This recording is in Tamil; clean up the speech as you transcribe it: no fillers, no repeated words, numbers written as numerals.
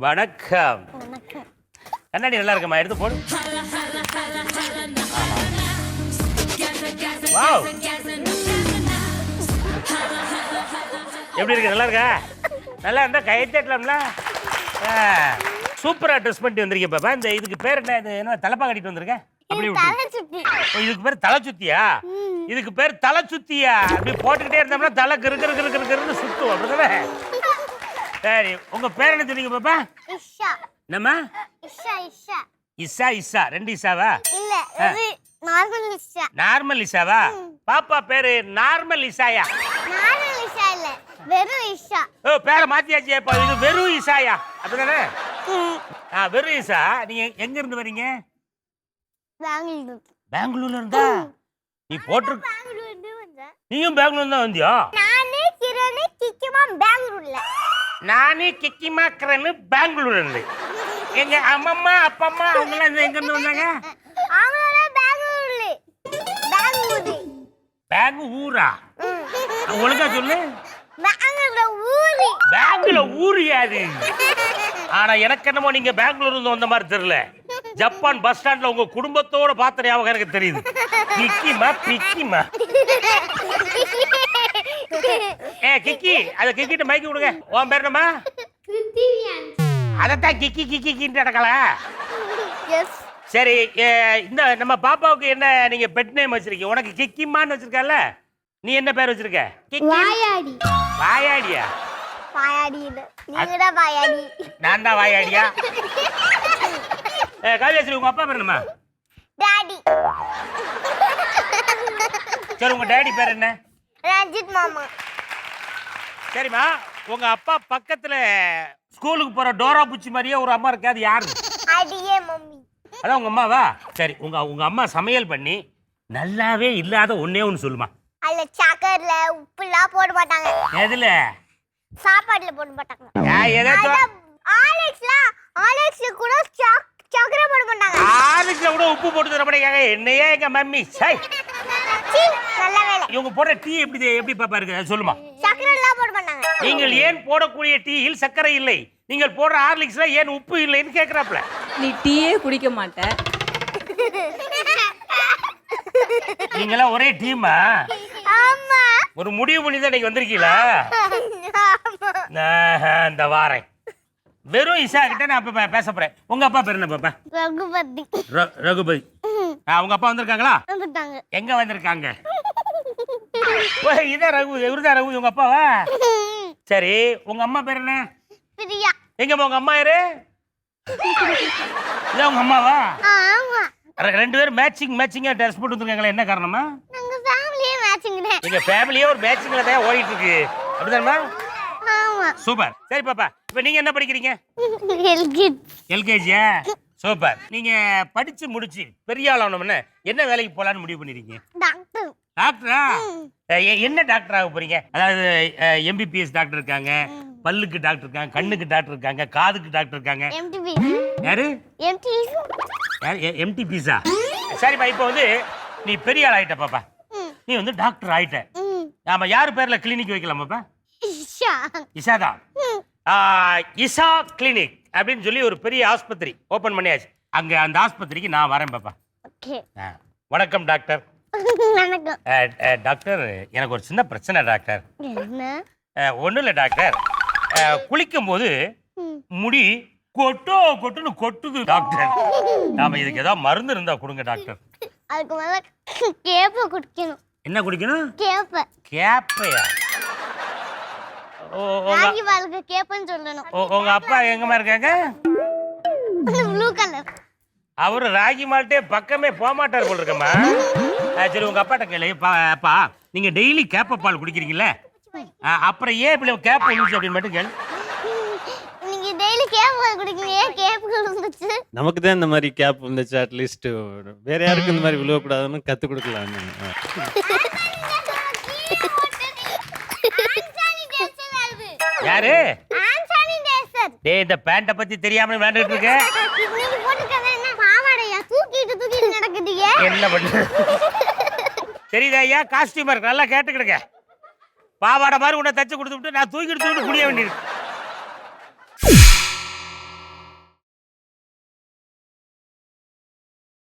வணக்கம். கண்ணாடி நல்லா இருக்குமா? எடுத்து போடு. வாவ், எப்படி இருக்கு? நல்லா இருக்கா? நல்லா இருந்தா கை தட்டலாம்ல. சூப்பரா ட்ரெஸ் பண்ணிட்டு வந்திருக்கீங்க பாப்பா. இந்த இதுக்கு பேர் என்ன? இது என்ன தலைப்பா கட்டிட்டு வந்திருக்கேன்? அப்படி இதுக்கு பேர் தலை சுத்தியா? இதுக்கு பேர் தலை சுத்தியா? அப்படி போட்டுக்கிட்டே இருந்தோம்னா தலை கிரு கிரு கிரு கிரு கிருன்னு சுத்தும். அப்படிதானே? சரி, உங்க பேர் என்ன சொன்னீங்க பாப்பா? இஷா. என்னம்மா? இஷா இஷா. இஷா இஷா. ரெண்டு இஷாவா? இல்ல, இது நார்மல் இஷா. நார்மல் இஷாவா? பாப்பா பேரு நார்மல் இஷாயா? நார்மல் இஷா இல்ல, வெறும் இஷா. ஓ, பேரை மாத்தியாச்சு. இப்ப இது வெறும் இஷாயா? அப்படிதானே? வெறும் இஷா. நீங்க எங்க இருந்து வரீங்க? பெங்களூர். பெங்களூர்ல இருந்தா? நீ போட்டு பெங்களூர்ல வந்தா. நீயும் பெங்களூர் தான் வந்தியா? நானே கிரணே கிக்கிமா பெங்களூர்ல. நானே கிக்கிமா கிரன்னு பெங்களூர்ல இருந்து. எங்க அம்மம்மா அப்பம்மா அவங்க எல்லாம் எங்க இருந்து வந்தாங்க? அவங்களே பெங்களூர்ல. பெங்களூர். பெங்களூரா? ஒழுங்கா சொல்லு. பெங்களூர் ஊரி. பெங்களூர் ஊரியாது. ஆனா எனக்கு என்னமோ நீங்க பெங்களூர்ல இருந்து வந்த மாதிரி தெரியல. ஜப்பான் பஸ் ஸ்டாண்ட்ல உங்க குடும்பத்தோட பார்த்த ஞாபகம் எனக்கு தெரியுது. கிக்கிமா கிக்கிமா. கிக்கி, அத கிக்கிட்ட மைக்கு கொடுங்க. உன் பேர் என்னம்மா? கிருத்திவியன். அதத்தான் கிக்கி கிக்கி கின்னு நடக்கல. எஸ். சரி, இந்த நம்ம பாப்பாவுக்கு என்ன நீங்க பெட் நேம் வச்சிருக்கீங்க? உனக்கு கிக்கிமான்னு வச்சிருக்கல, நீ என்ன பேர் வச்சிருக்க? வாயாடி. வாயாடியா? வாயாடி இல்ல, நீங்க தான் வாயாடி. நான் தான் வாயாடியா? காவியாஸ்ரீ, உங்க அப்பா பேர் என்னம்மா? டாடி. சரி, உங்க டாடி பேர் என்ன? ரஞ்சித் மாமா. சரிம்மா, உங்க அப்பா பக்கத்துல ஸ்கூலுக்கு போற டோரா பூச்சி மாதிரியே ஒரு அம்மா இருக்காது, யாரு? அடியே மம்மி. அதான் உங்க அம்மாவா? சரி, உங்க அம்மா சமையல் பண்ணி நல்லாவே இல்லாத ஒன்னே ஒன்னு சொல்லுமா. அதுல சக்கர்ல உப்புலாம் போட மாட்டாங்க. எதுல? சாப்பாடுல போட மாட்டாங்க. ஏதாச்சும் ஆலெக்ஸ்ல கூட சக்கரை போட மாட்டாங்க. ஆலெக்ஸ்ல கூட உப்பு போட்டு தர மாட்டேங்க. என்னையே எங்க மம்மி. சை, நல்ல வேலை. இவங்க போடுற டீ எப்படி பாப்பா இருக்கு? அது சொல்லுமா. சக்கரை எல்லாம் போட மாட்டாங்க. நீங்கள் ஏன் போடக்கூடிய டீயில் சர்க்கரை இல்லை, நீங்கள் போடுற ஹார்லிக்ஸ்ல ஏன் உப்பு இல்லைன்னு கேக்குறாப்ல. நீ டீயே குடிக்க மாட்ட. நீங்களாம் ஒரே டீமா? ஆமா. ஒரு முடிவு பண்ணி தான் நீங்க வந்திருக்கீங்களா? இந்த வாரேன். வெறும் இஷா கிட்ட நான் அப்ப பேச போறேன். உங்க அப்பா பேர் என்ன பாப்பா? ரகுபதி. ரகுபதி. உங்க அப்பா வந்திருக்காங்களா? வந்துட்டாங்க. எங்க வந்திருக்காங்க? இதான் ரகு, இவருதான் ரகு உங்க அப்பாவா? சரி, உங்க அம்மா பேர் என்ன? பிரியா. எங்க உங்க அம்மா யாரு? இதான் உங்க அம்மாவா? ஆமா. ரெண்டு பேரும் மேட்சிங்கா ட்ரெஸ் போட்டு வந்திருக்காங்களா? என்ன காரணமா? நாங்க ஃபேமிலியே மேட்சிங் தான். எங்க ஃபேமிலியே ஒரு மேட்சிங்ல தான் ஓடிட்டு இருக்கு. அப்படிதானமா? ஆமா. சூப்பர். சரி பாப்பா, இப்போ நீங்க என்ன படிக்கிறீங்க? எல்கேஜியா? சூப்பர். நீங்க படிச்சு முடிச்சு பெரிய ஆள் ஆகணும்னு என்ன வேலைக்கு போலான்னு முடிவு பண்ணிருக்கீங்க? டாக்டர். டாக்டரா? என்ன டாக்டர் ஆக போறீங்க? அதாவது எம்பிபிஎஸ் டாக்டர் இருக்காங்க, பல்லுக்கு டாக்டர் இருக்காங்க, கண்ணுக்கு டாக்டர் இருக்காங்க, காதுக்கு டாக்டர் இருக்காங்க. எம்டிபி. யாரு? எம்டிபிஸா? சரிப்பா, இப்போ வந்து நீ பெரிய ஆள் ஆயிட்ட பாப்பா. நீ வந்து டாக்டர் ஆயிட்ட. நாம யார் பேர்ல கிளினிக் வைக்கலாம் பாப்பா? இஷா. இஷா தான். இஷா கிளினிக் அப்படின்னு சொல்லி ஒரு பெரிய ஆஸ்பத்திரி ஓபன் பண்ணியாச்சு. அங்க அந்த ஆஸ்பத்திரிக்கு நான் வரேன் பாப்பா. ஓகே. வணக்கம் டாக்டர். வணக்கம். டாக்டர், எனக்கு ஒரு சின்ன பிரச்சனை டாக்டர். என்ன? ஒன்றும் இல்லை டாக்டர், குளிக்கும் போது முடி கொட்டுன்னு கொட்டுது டாக்டர். நாம இதுக்கு ஏதாவது மருந்து இருந்தா கொடுங்க டாக்டர். அதுக்கு மேல கேப்ப குடிக்கணும். என்ன குடிக்கணும்? கேப்ப. கேப்பையா? ராகி பாலுக்கு கேப்பன்னு சொல்லணும். உங்க அப்பா எங்கம்மா இருக்காங்க? Blue colour. அவரு ராகி மால்ட்டே பக்கமே போக மாட்டார் போல இருக்கம்மா. சரி, உங்க அப்பாட்ட கேளு. அப்பா, நீங்க டெய்லி கேப்ப பால் குடிக்கிறீங்கல்ல, அப்புறம் ஏன் இப்படி கேப்ப வந்துச்சு அப்படின்னு மட்டும் கேளு. நீங்க டெய்லி கேப் பால் குடிக்கிறீங்க, ஏன் கேப் வந்துச்சு? நமக்கு தான் இந்த மாதிரி கேப் வந்துச்சு. அட்லீஸ்ட் வேற யாருக்கும் இந்த மாதிரி விழுவக்கூடாதுன்னு கற்றுக் கொடுக்கலாம். யாரு? ஆன்சானிடேசர். டேய், இந்த பேண்ட பத்தி தெரியாம விளையாண்டுட்டு இருக்க. நீங்க போட்டுக்கறது என்ன பாவாடையா? தூக்கிட்டு நடக்குதீங்க. என்ன பண்ணு? தெரியுதா ஐயா? காஸ்டியூமர் நல்லா கேட்டுக்கிடுங்க. பாவாடை மாதிரி உன்னை தச்சு கொடுத்துட்டு நான் தூக்கிட்டு குடிய வேண்டியிருக்கு.